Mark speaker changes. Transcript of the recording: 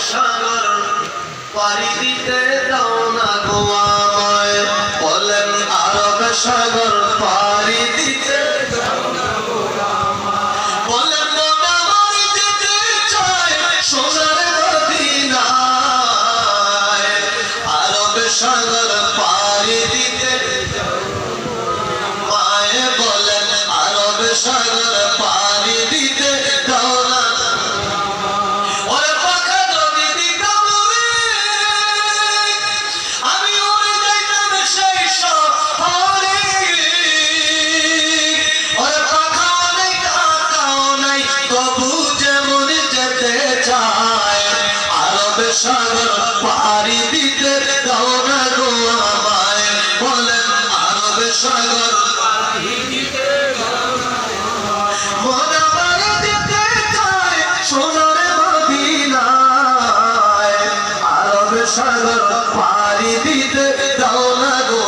Speaker 1: সাগর পাড়ি দিতে দাও না গো আমায় বলেন আরব সাগর পাড়ি দিতে দাও না গো আমায় বলেন মন আমার যেতে চায় সোনার মদিনায় আরব সাগর পাড়ি দিতে দাও মায়ে বলেন আরব সাগর পাড়ি দিতে দাও না ওরে পাখা যদি দিতাম রে আমি উড়ে যাইতাম সেই শহরে ওরে পাখা নাই টাকাও নাই তবু যেমন যেতে চায় আরব সাগর পাড়ি দিতে দাও না গো আমায় বলেন আরব সাগর পাড়ি দিতে দাও না মন আমার যেতে চায় সোনার মদিনায় আরব সাগর পাড়ি দিতে দাও না গো